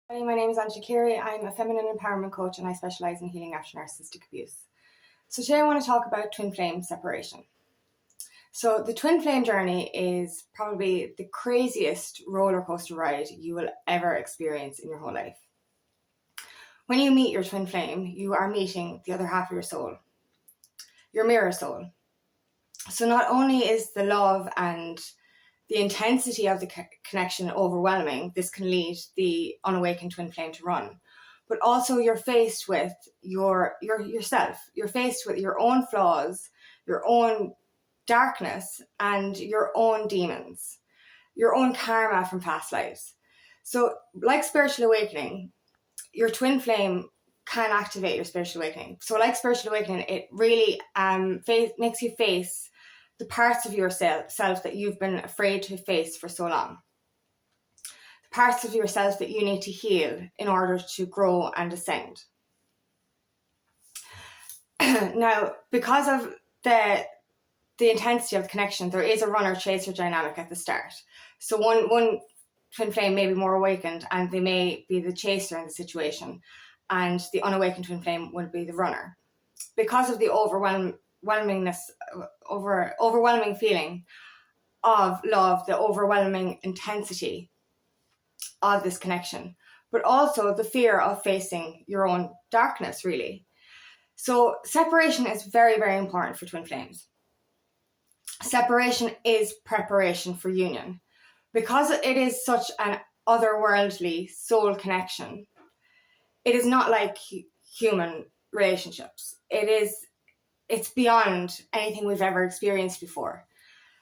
Hi, my name is Angela Cleary. I'm a feminine empowerment coach and I specialise in healing after narcissistic abuse. So today I want to talk about twin flame separation. So the twin flame journey is probably the craziest roller coaster ride you will ever experience in your whole life. When you meet your twin flame, you are meeting the other half of your soul, your mirror soul. So not only is the love and the intensity of the connection overwhelming, this can lead the unawakened twin flame to run. But also you're faced with yourself. You're faced with your own flaws, your own darkness, and your own demons, your own karma from past lives. So like spiritual awakening, your twin flame can activate your spiritual awakening. So like spiritual awakening, it really makes you face the parts of yourself that you've been afraid to face for so long. The parts of yourself that you need to heal in order to grow and ascend. Now, because of the intensity of the connection, there is a runner-chaser dynamic at the start. So one twin flame may be more awakened and they may be the chaser in the situation, and the unawakened twin flame will be the runner. Because of the overwhelming feeling of love, the overwhelming intensity of this connection, but also the fear of facing your own darkness, really. So separation is very, very important for twin flames. Separation is preparation for union. Because it is such an otherworldly soul connection, it is not like human relationships. It's beyond anything we've ever experienced before.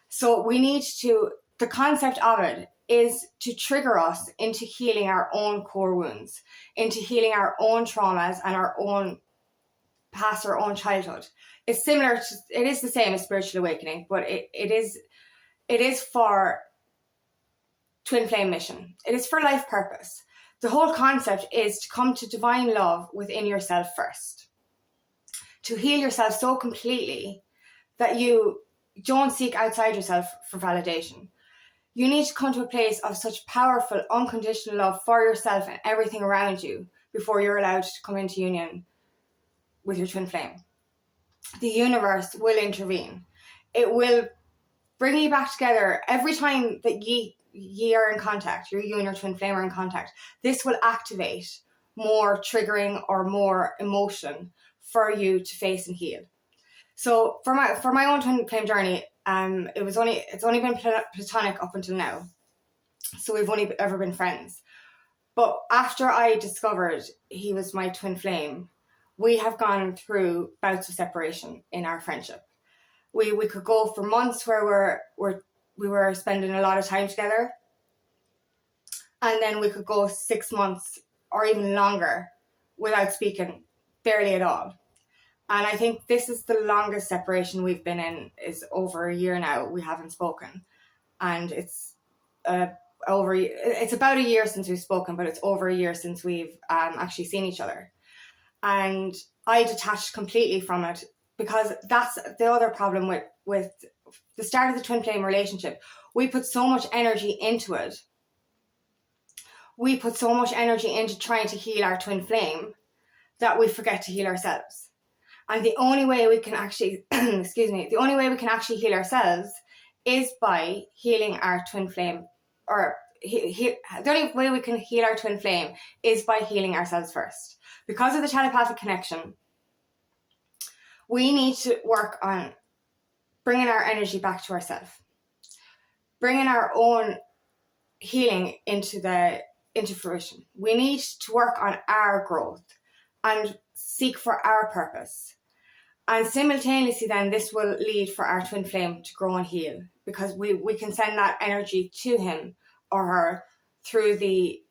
So the concept of it is to trigger us into healing our own core wounds, into healing our own traumas and our own past, our own childhood. It is the same as spiritual awakening, but it is for twin flame mission. It is for life purpose. The whole concept is to come to divine love within yourself first. To heal yourself so completely that you don't seek outside yourself for validation. You need to come to a place of such powerful, unconditional love for yourself and everything around you before you're allowed to come into union with your twin flame. The universe will intervene. It will bring you back together every time that ye are in contact, you and your twin flame are in contact. This will activate more triggering or more emotion for you to face and heal. So for my own twin flame journey, it's only been platonic up until now. So we've only ever been friends. But after I discovered he was my twin flame, we have gone through bouts of separation in our friendship. We could go for months where we were spending a lot of time together, and then we could go 6 months or even longer without speaking barely at all. And I think this is the longest separation we've been in, is over a year now. We haven't spoken, and it's about a year since we've spoken, but it's over a year since we've actually seen each other. And I detached completely from it, because that's the other problem with the start of the twin flame relationship. We put so much energy into it. We put so much energy into trying to heal our twin flame that we forget to heal ourselves. And the only way we can actually, the only way we can actually heal ourselves is by healing our twin flame, or the only way we can heal our twin flame is by healing ourselves first. Because of the telepathic connection, we need to work on bringing our energy back to ourselves, bringing our own healing into fruition. We need to work on our growth and seek for our purpose. And simultaneously then this will lead for our twin flame to grow and heal, because we can send that energy to him or her through the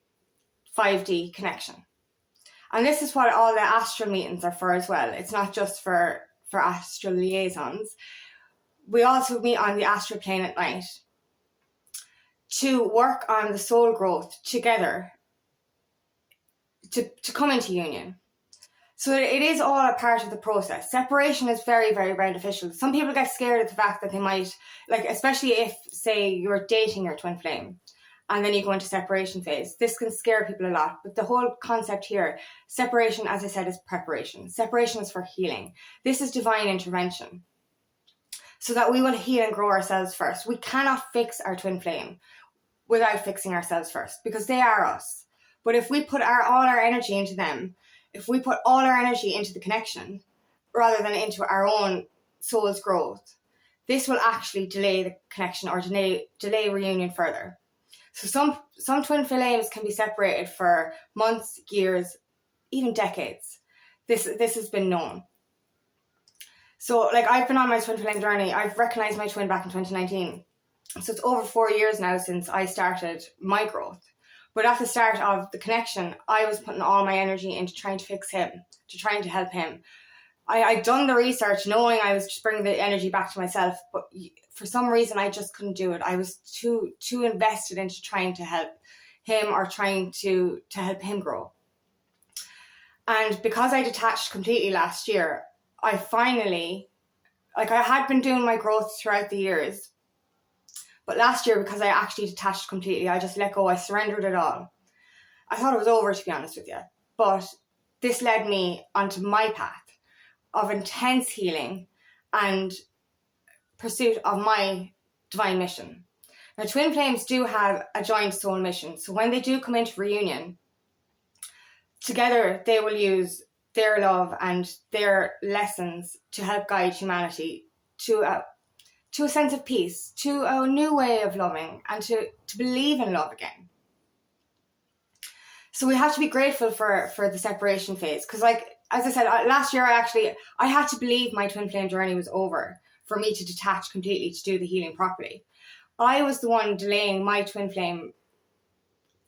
5D connection. And this is what all the astral meetings are for as well. It's not just for astral liaisons. We also meet on the astral plane at night to work on the soul growth together, to come into union. So it is all a part of the process. Separation is very, very beneficial. Some people get scared at the fact that they might, like, especially if, say, you're dating your twin flame and then you go into separation phase. This can scare people a lot, but the whole concept here, separation, as I said, is preparation. Separation is for healing. This is divine intervention, so that we will heal and grow ourselves first. We cannot fix our twin flame without fixing ourselves first, because they are us. But if we put all our energy into them, if we put all our energy into the connection rather than into our own soul's growth, this will actually delay the connection or delay reunion further. So some twin flames can be separated for months, years, even decades. This has been known. So like, I've been on my twin flame journey. I've recognized my twin back in 2019. So it's over 4 years now since I started my growth. But at the start of the connection, I was putting all my energy into trying to fix him, to trying to help him. I'd done the research knowing I was just bringing the energy back to myself, but for some reason I just couldn't do it. I was too invested into trying to help him or trying to help him grow. And because I detached completely last year, I finally, like, I had been doing my growth throughout the years, but last year, because I actually detached completely, I just let go, I surrendered it all. I thought it was over, to be honest with you. But this led me onto my path of intense healing and pursuit of my divine mission. Now, twin flames do have a joint soul mission. So when they do come into reunion, together they will use their love and their lessons to help guide humanity to a sense of peace, to a new way of loving, and to believe in love again. So we have to be grateful for the separation phase, because, like, as I said, last year I had to believe my twin flame journey was over for me to detach completely, to do the healing properly. I was the one delaying my twin flame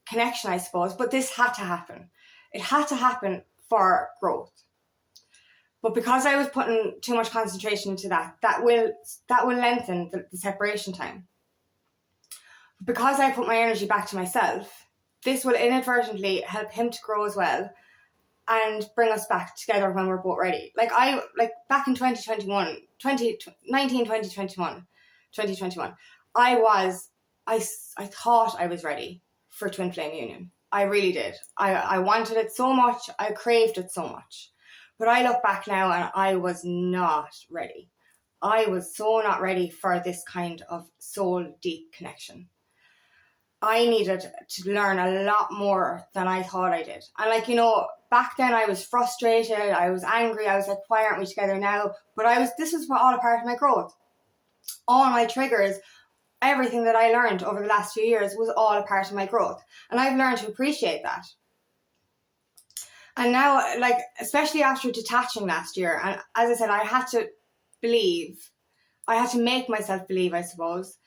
connection, I suppose, but this had to happen. It had to happen for growth. But because I was putting too much concentration into that will lengthen the separation time. Because I put my energy back to myself, this will inadvertently help him to grow as well and bring us back together when we're both ready. Like back in 2021, I thought I was ready for twin flame union. I really did. I wanted it so much. I craved it so much. But I look back now and I was not ready. I was so not ready for this kind of soul deep connection. I needed to learn a lot more than I thought I did. And, like, you know, back then I was frustrated, I was angry, I was like, why aren't we together now? But this was all a part of my growth. All my triggers, everything that I learned over the last few years was all a part of my growth. And I've learned to appreciate that. And now, like, especially after detaching last year, and as I said, I had to make myself believe, I suppose,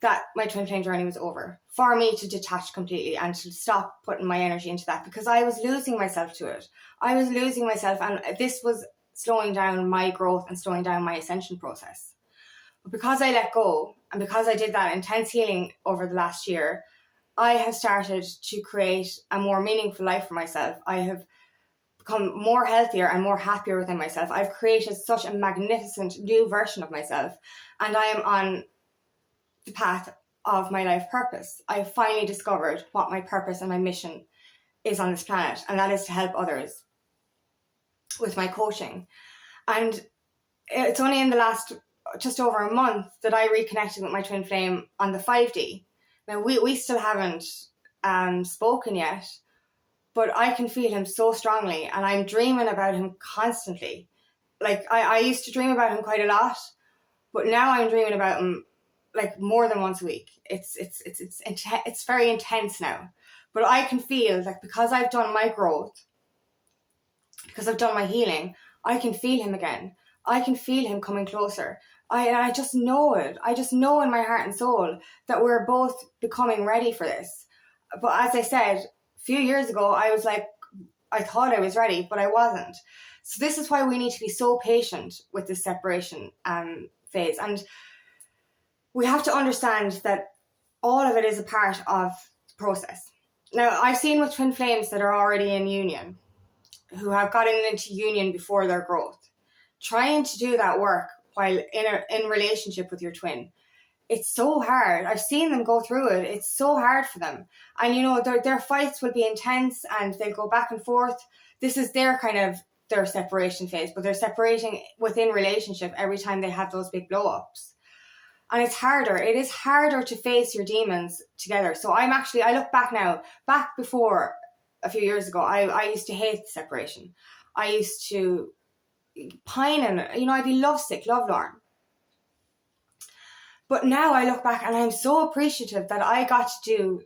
that my twin flame journey was over, for me to detach completely and to stop putting my energy into that, because I was losing myself to it. I was losing myself, and this was slowing down my growth and slowing down my ascension process. But because I let go, and because I did that intense healing over the last year, I have started to create a more meaningful life for myself. I have become more healthier and more happier within myself. I've created such a magnificent new version of myself, and I am on the path of my life purpose. I finally discovered what my purpose and my mission is on this planet, and that is to help others with my coaching. And it's only in the last just over a month that I reconnected with my twin flame on the 5D. Now, we still haven't spoken yet, but I can feel him so strongly, and I'm dreaming about him constantly. Like, I used to dream about him quite a lot, but now I'm dreaming about him like more than once a week. It's very intense now. But I can feel that because I've done my growth, because I've done my healing, I can feel him again. I can feel him coming closer. I just know it. I just know in my heart and soul that we're both becoming ready for this. But as I said, a few years ago, I was like, I thought I was ready, but I wasn't. So this is why we need to be so patient with this separation phase. And we have to understand that all of it is a part of the process. Now, I've seen with twin flames that are already in union, who have gotten into union before their growth, trying to do that work while in relationship with your twin It's so hard. I've seen them go through it. It's so hard for them. And, you know, their fights will be intense and they'll go back and forth. This is their separation phase, but they're separating within relationship every time they have those big blow-ups. And it's harder. It is harder to face your demons together. So I look back now, back before a few years ago, I used to hate the separation. I used to pine and, you know, I'd be lovesick, lovelorn. But now I look back and I'm so appreciative that I got to do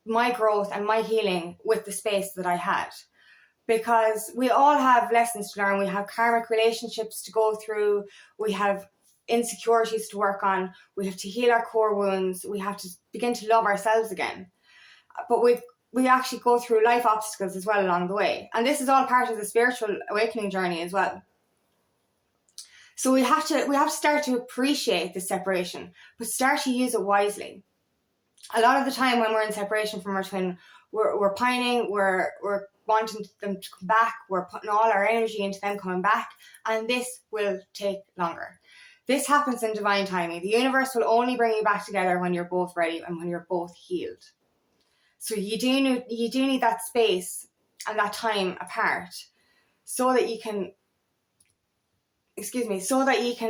my growth and my healing with the space that I had. Because we all have lessons to learn. We have karmic relationships to go through. We have insecurities to work on. We have to heal our core wounds. We have to begin to love ourselves again. But we actually go through life obstacles as well along the way. And this is all part of the spiritual awakening journey as well. So we have to start to appreciate the separation, but start to use it wisely. A lot of the time when we're in separation from our twin, we're pining, we're wanting them to come back, we're putting all our energy into them coming back, and this will take longer. This happens in divine timing. The universe will only bring you back together when you're both ready and when you're both healed. So you do need that space and that time apart so that you can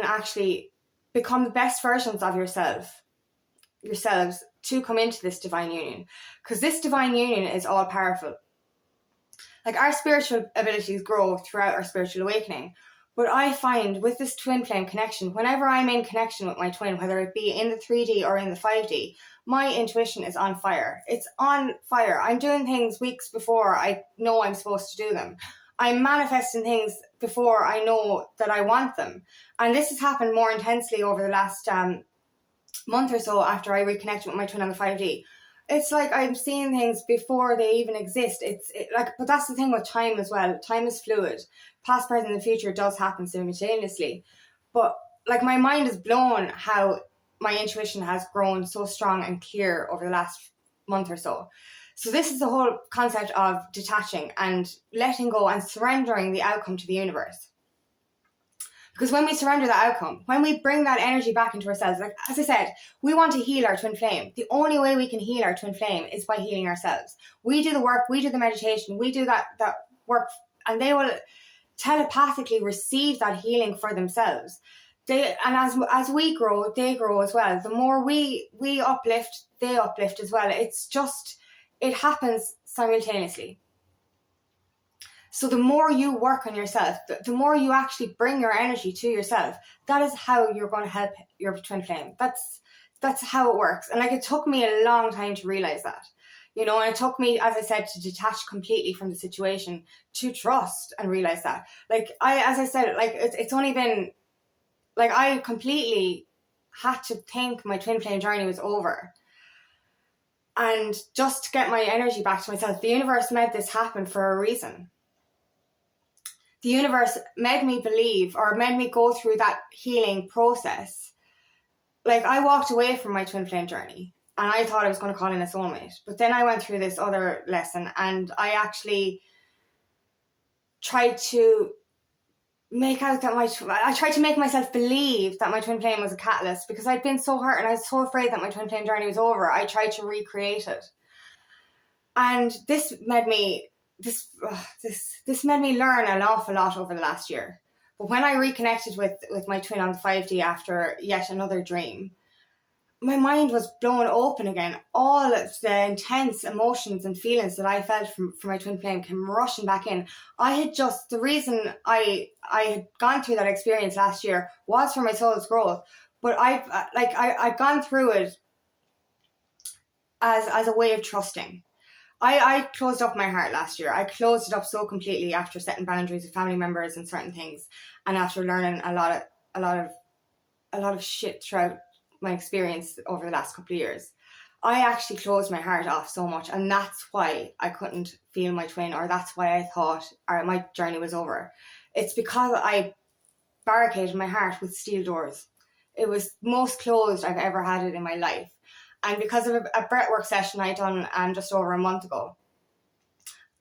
actually become the best versions of yourselves to come into this divine union. Because this divine union is all powerful. Like, our spiritual abilities grow throughout our spiritual awakening. But I find with this twin flame connection, whenever I'm in connection with my twin, whether it be in the 3D or in the 5D, my intuition is on fire. It's on fire. I'm doing things weeks before I know I'm supposed to do them. I'm manifesting things before I know that I want them. And this has happened more intensely over the last month or so after I reconnected with my twin on the 5D. It's like I'm seeing things before they even exist. But that's the thing with time as well. Time is fluid. Past, present, and future does happen simultaneously. But like, my mind is blown how my intuition has grown so strong and clear over the last month or so. So this is the whole concept of detaching and letting go and surrendering the outcome to the universe. Because when we surrender the outcome, when we bring that energy back into ourselves, like, as I said, we want to heal our twin flame. The only way we can heal our twin flame is by healing ourselves. We do the work, we do the meditation, we do that work, and they will telepathically receive that healing for themselves. As we grow, they grow as well. The more we uplift, they uplift as well. It happens simultaneously. So the more you work on yourself, the more you actually bring your energy to yourself, that is how you're going to help your twin flame. That's how it works. And like, it took me a long time to realize that, you know, and it took me, as I said, to detach completely from the situation, to trust and realize that. Like, it's only been, like, I completely had to think my twin flame journey was over. And just to get my energy back to myself, the universe made this happen for a reason. The universe made me believe, or made me go through that healing process. Like, I walked away from my twin flame journey and I thought I was going to call in a soulmate. But then I went through this other lesson and I actually tried to make myself believe that my twin flame was a catalyst, because I'd been so hurt and I was so afraid that my twin flame journey was over. I tried to recreate it. And this made me learn an awful lot over the last year. But when I reconnected with my twin on the 5D after yet another dream, my mind was blown open again. All of the intense emotions and feelings that I felt from my twin flame came rushing back in. The reason I had gone through that experience last year was for my soul's growth. But I've gone through it as a way of trusting. I closed up my heart last year. I closed it up so completely after setting boundaries with family members and certain things, and after learning a lot of shit throughout my experience over the last couple of years. I actually closed my heart off so much, and that's why I couldn't feel my twin, or that's why I thought my journey was over. It's because I barricaded my heart with steel doors. It was most closed I've ever had it in my life. And because of a breathwork session I done just over a month ago,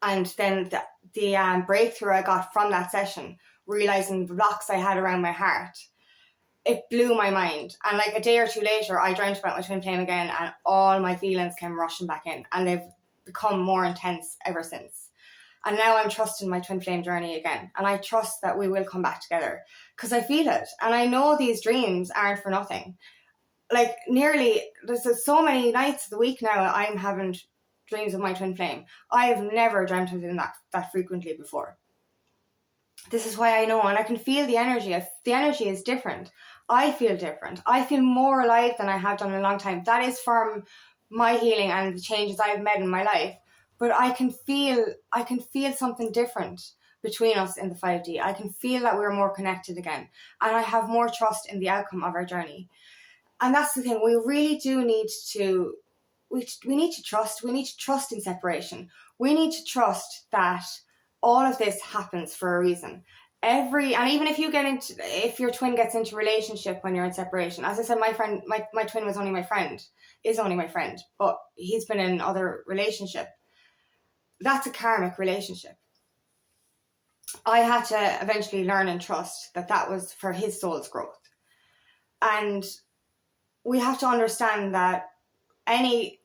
and then the breakthrough I got from that session, realizing the blocks I had around my heart, it blew my mind. And like a day or two later, I dreamt about my twin flame again, and all my feelings came rushing back in, and they've become more intense ever since. And now I'm trusting my twin flame journey again, and I trust that we will come back together because I feel it, and I know these dreams aren't for nothing. Like there's so many nights of the week now I'm having dreams of my twin flame. I've never dreamt of them that frequently before. This is why I know, and I can feel the energy. The energy is different. I feel different. I feel more alive than I have done in a long time. That is from my healing and the changes I've made in my life. But I can feel something different between us in the 5D. I can feel that we're more connected again, and I have more trust in the outcome of our journey. And that's the thing. We really do need to. We need to trust. We need to trust in separation. We need to trust that all of this happens for a reason. And even if your twin gets into a relationship when you're in separation, as I said, my twin is only my friend, but he's been in other relationship. That's a karmic relationship. I had to eventually learn and trust that was for his soul's growth. And we have to understand that any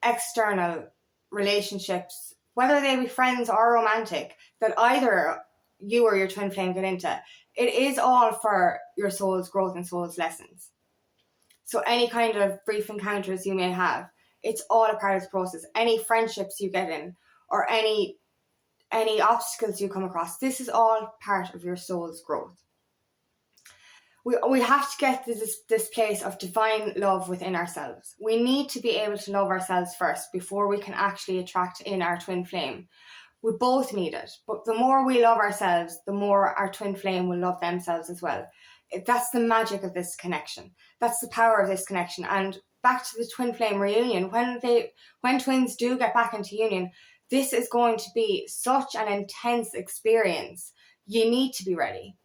external relationships, whether they be friends or romantic, that either you or your twin flame get into, it is all for your soul's growth and soul's lessons. So any kind of brief encounters you may have, it's all a part of the process. Any friendships you get in, or any obstacles you come across, this is all part of your soul's growth. We have to get to this place of divine love within ourselves. We need to be able to love ourselves first before we can actually attract in our twin flame. We both need it, but the more we love ourselves, the more our twin flame will love themselves as well. That's the magic of this connection. That's the power of this connection. And back to the twin flame reunion, when twins do get back into union, this is going to be such an intense experience. You need to be ready.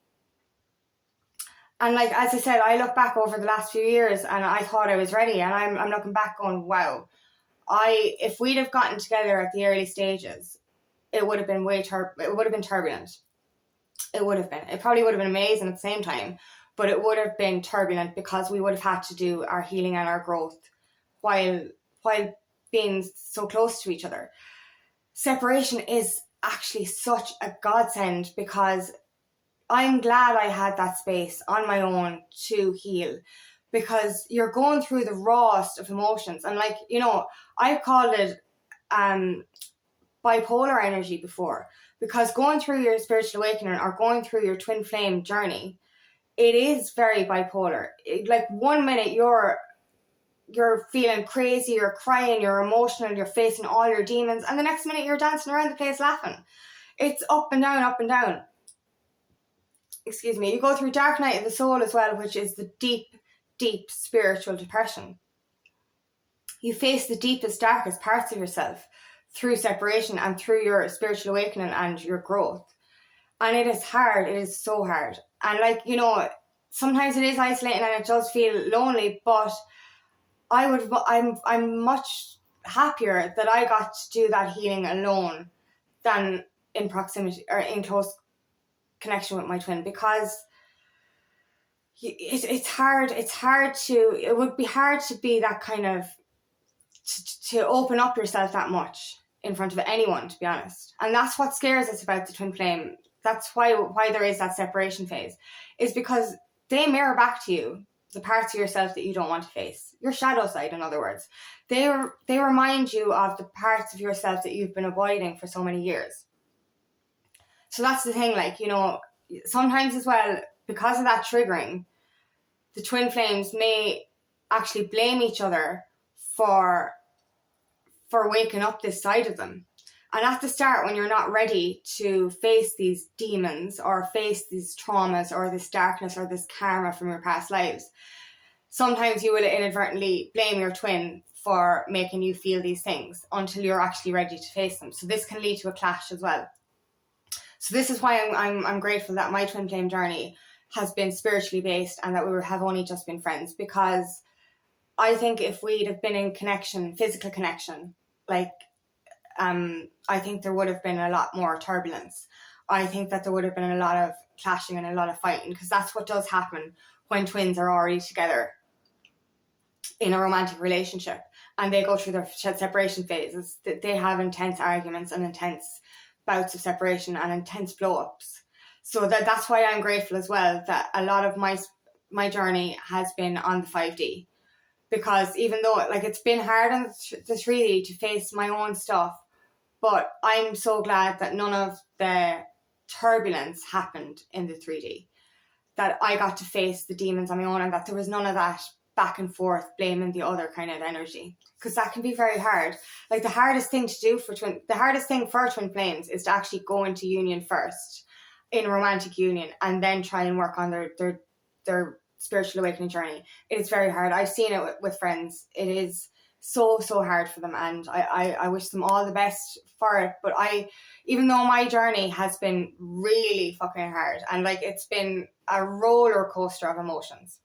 And like, as I said, I look back over the last few years and I thought I was ready, and I'm looking back going, wow, if we'd have gotten together at the early stages, it would have been it would have been turbulent. It would have been. It probably would have been amazing at the same time, but it would have been turbulent because we would have had to do our healing and our growth while being so close to each other. Separation is actually such a godsend, because I'm glad I had that space on my own to heal, because you're going through the rawest of emotions. And like, I've called it bipolar energy before, because going through your spiritual awakening or going through your twin flame journey, it is very bipolar. Like 1 minute you're feeling crazy, you're crying, you're emotional, you're facing all your demons, and the next minute you're dancing around the place laughing. It's up and down, up and down. Excuse me. You go through dark night of the soul as well, which is the deep, deep spiritual depression. You face the deepest, darkest parts of yourself through separation and through your spiritual awakening and your growth. And it is hard. It is so hard. And like, sometimes it is isolating and it does feel lonely, but I'm much happier that I got to do that healing alone than in proximity or in close connection with my twin, because it would be hard to be that kind of to open up yourself that much in front of anyone, to be honest. And that's what scares us about the twin flame. That's why there is that separation phase, is because they mirror back to you the parts of yourself that you don't want to face, your shadow side, in other words. They remind you of the parts of yourself that you've been avoiding for so many years. So that's the thing, like, sometimes as well, because of that triggering, the twin flames may actually blame each other for waking up this side of them. And at the start, when you're not ready to face these demons or face these traumas or this darkness or this karma from your past lives, sometimes you will inadvertently blame your twin for making you feel these things until you're actually ready to face them. So this can lead to a clash as well. So this is why I'm grateful that my twin flame journey has been spiritually based and that we have only just been friends, because I think if we'd have been in connection, physical connection, like, I think there would have been a lot more turbulence. I think that there would have been a lot of clashing and a lot of fighting, because that's what does happen when twins are already together in a romantic relationship and they go through their separation phases. They have intense arguments and intense bouts of separation and intense blow-ups. So that's why I'm grateful as well that a lot of my journey has been on the 5D, because even though like it's been hard on the 3D to face my own stuff, but I'm so glad that none of the turbulence happened in the 3D, that I got to face the demons on my own, and that there was none of that back and forth blaming the other kind of energy, because that can be very hard. Like the hardest thing for twin flames is to actually go into union first, in a romantic union, and then try and work on their spiritual awakening journey. It is very hard. I've seen it with friends. It is so hard for them, and I wish them all the best for it. But even though my journey has been really fucking hard, and like it's been a roller coaster of emotions,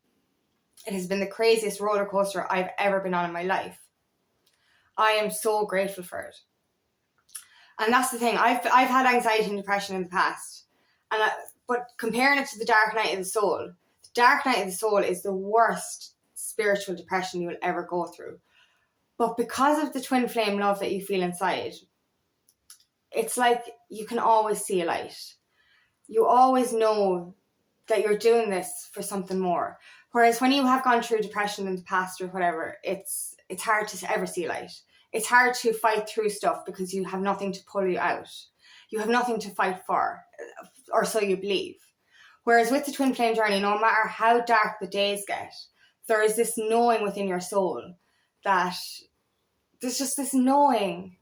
it has been the craziest roller coaster I've ever been on in my life, I am so grateful for it. And that's the thing, I've had anxiety and depression in the past, but comparing it to the dark night of the soul, the dark night of the soul is the worst spiritual depression you will ever go through. But because of the twin flame love that you feel inside, it's like you can always see a light. You always know that you're doing this for something more. Whereas when you have gone through depression in the past or whatever, it's hard to ever see light. It's hard to fight through stuff because you have nothing to pull you out. You have nothing to fight for, or so you believe. Whereas with the twin flame journey, no matter how dark the days get, there is this knowing within your soul that there's just this knowing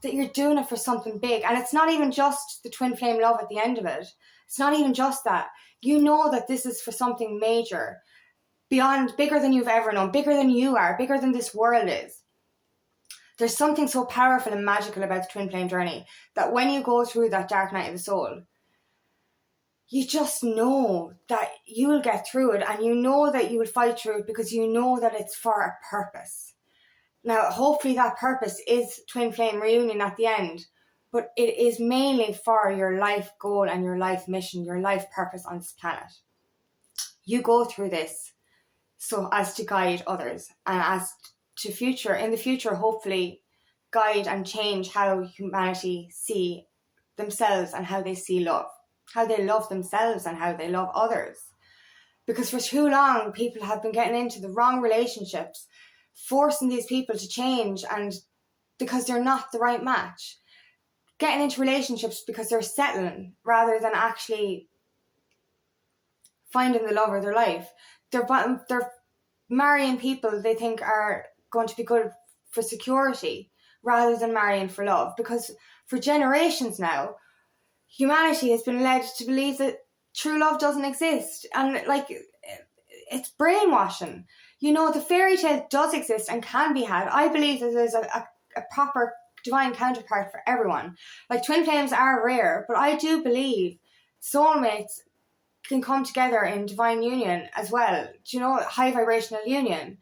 that you're doing it for something big. And it's not even just the twin flame love at the end of it. It's not even just that. You know that this is for something major, bigger than you've ever known, bigger than you are, bigger than this world is. There's something so powerful and magical about the twin flame journey that when you go through that dark night of the soul, you just know that you will get through it, and you know that you will fight through it because you know that it's for a purpose. Now, hopefully that purpose is twin flame reunion at the end, but it is mainly for your life goal and your life mission, your life purpose on this planet. You go through this so as to guide others, and as to in the future, hopefully guide and change how humanity see themselves and how they see love, how they love themselves and how they love others. Because for too long, people have been getting into the wrong relationships, forcing these people to change, and because they're not the right match. Getting into relationships because they're settling rather than actually finding the love of their life. They're marrying people they think are going to be good for security rather than marrying for love. Because for generations now, humanity has been led to believe that true love doesn't exist. And like, it's brainwashing. You know, the fairy tale does exist and can be had. I believe that there's a proper divine counterpart for everyone. Like, twin flames are rare, but I do believe soulmates can come together in divine union as well. Do you know, high vibrational union?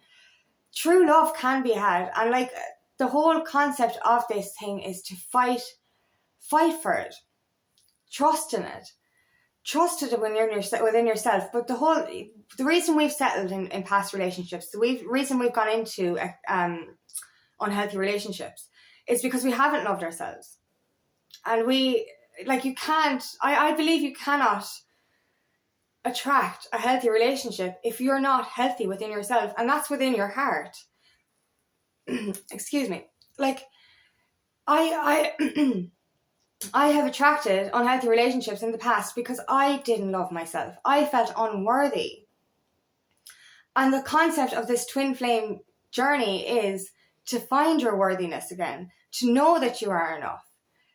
True love can be had. And like, the whole concept of this thing is to fight for it. Trust in it. Trust it when you're within yourself. But the reason we've settled in past relationships, the reason we've gone into unhealthy relationships, is because we haven't loved ourselves. And I believe you cannot attract a healthy relationship if you're not healthy within yourself, and that's within your heart. Excuse me. Like, I have attracted unhealthy relationships in the past because I didn't love myself. I felt unworthy. And the concept of this twin flame journey is to find your worthiness again, to know that you are enough,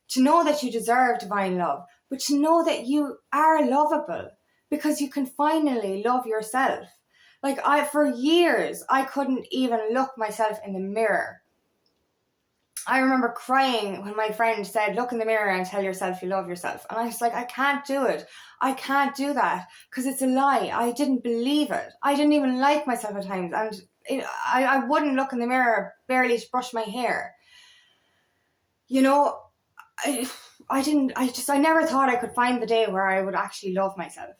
to know that you deserve divine love, but to know that you are lovable because you can finally love yourself. Like, for years, I couldn't even look myself in the mirror. I remember crying when my friend said, look in the mirror and tell yourself you love yourself. And I was like, I can't do it. I can't do that because it's a lie. I didn't believe it. I didn't even like myself at times. And I wouldn't look in the mirror barely to brush my hair. You know, I never thought I could find the day where I would actually love myself.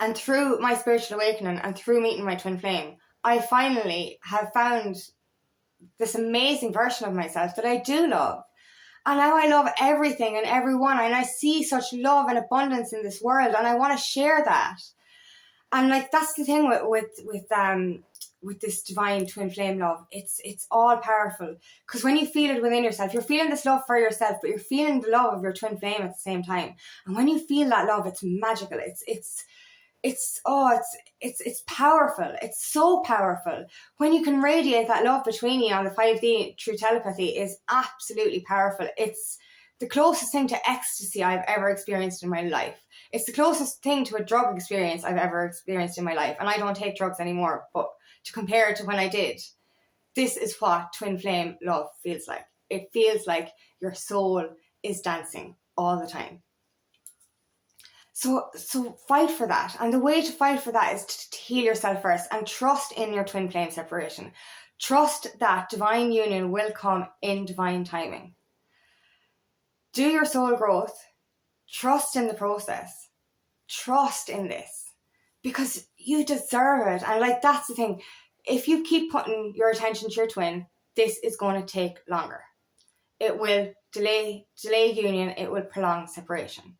And through my spiritual awakening and through meeting my twin flame, I finally have found this amazing version of myself that I do love. And now I love everything and everyone, and I see such love and abundance in this world, and I want to share that. And like, that's the thing with this divine twin flame love. It's all powerful, because when you feel it within yourself, you're feeling this love for yourself, but you're feeling the love of your twin flame at the same time. And when you feel that love, it's magical. It's powerful. It's so powerful. When you can radiate that love between you on the 5D through telepathy is absolutely powerful. It's the closest thing to ecstasy I've ever experienced in my life. It's the closest thing to a drug experience I've ever experienced in my life. And I don't take drugs anymore, but to compare it to when I did, this is what twin flame love feels like. It feels like your soul is dancing all the time. So fight for that. And the way to fight for that is to heal yourself first and trust in your twin flame separation. Trust that divine union will come in divine timing. Do your soul growth. Trust in the process. Trust in this, because you deserve it. And like, that's the thing. If you keep putting your attention to your twin, this is going to take longer. It will delay union. It will prolong separation.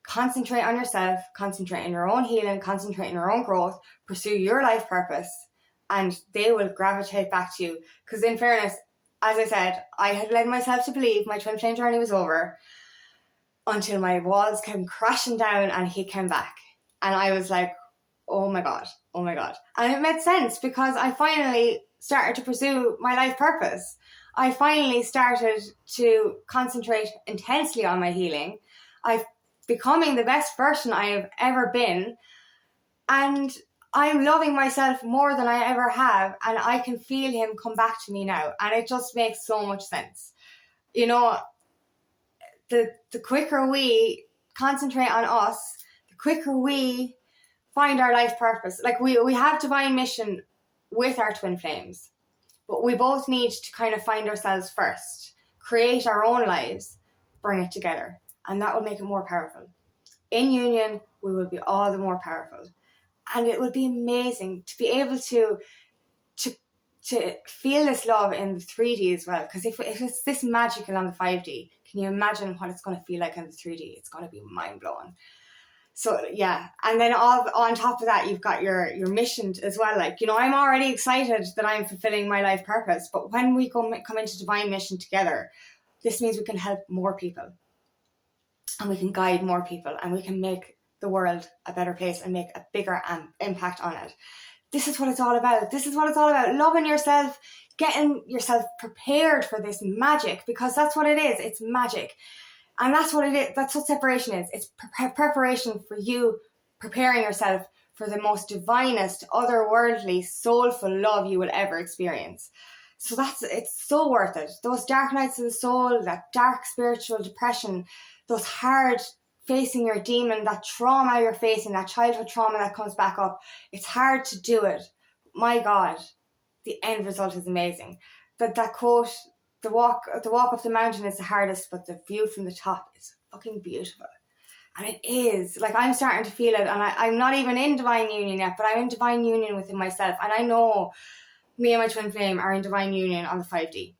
Concentrate on yourself, concentrate on your own healing, concentrate on your own growth, pursue your life purpose, and they will gravitate back to you. Because in fairness, as I said, I had led myself to believe my twin flame journey was over until my walls came crashing down and he came back. And I was like, oh my God. And it made sense, because I finally started to pursue my life purpose. I finally started to concentrate intensely on my healing. I've becoming the best version I have ever been, and I'm loving myself more than I ever have, and I can feel him come back to me now, and it just makes so much sense. You know, the quicker we concentrate on us, the quicker we find our life purpose. Like, we have divine mission with our twin flames, but we both need to kind of find ourselves first, create our own lives, bring it together. And that will make it more powerful. In union, we will be all the more powerful. And it will be amazing to be able to feel this love in the 3D as well. Because if it's this magical on the 5D, can you imagine what it's going to feel like in the 3D? It's going to be mind-blowing. So, yeah. And then on top of that, you've got your mission as well. Like, you know, I'm already excited that I'm fulfilling my life purpose. But when we come into divine mission together, this means we can help more people. And we can guide more people, and we can make the world a better place and make a bigger impact on it. This is what it's all about. This is what it's all about. Loving yourself, getting yourself prepared for this magic, because that's what it is. It's magic. And that's what it is. That's what separation is. It's preparation for you, preparing yourself for the most divinest, otherworldly, soulful love you will ever experience. So it's so worth it. Those dark nights of the soul, that dark spiritual depression, those hard facing your demon, that trauma you're facing, that childhood trauma that comes back up. It's hard to do it. My God, the end result is amazing. That quote, the walk up the mountain is the hardest, but the view from the top is fucking beautiful. And it is. Like, I'm starting to feel it, and I'm not even in divine union yet, but I'm in divine union within myself. And I know me and my twin flame are in divine union on the 5D.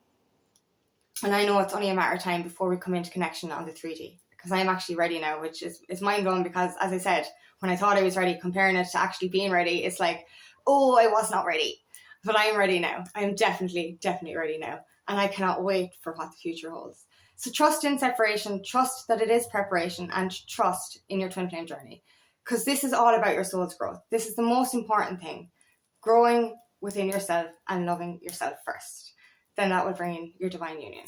And I know it's only a matter of time before we come into connection on the 3D, because I'm actually ready now, which is mind-blowing, because, as I said, when I thought I was ready, comparing it to actually being ready, it's like, oh, I was not ready. But I'm ready now. I'm definitely ready now. And I cannot wait for what the future holds. So trust in separation, trust that it is preparation, and trust in your twin flame journey. Because this is all about your soul's growth. This is the most important thing. Growing within yourself and loving yourself first. Then that will bring in your divine union.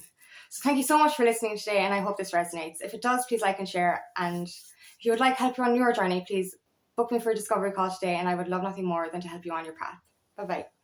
So thank you so much for listening today, and I hope this resonates. If it does, please like and share. And if you would like help on your journey, please book me for a discovery call today, and I would love nothing more than to help you on your path. Bye-bye.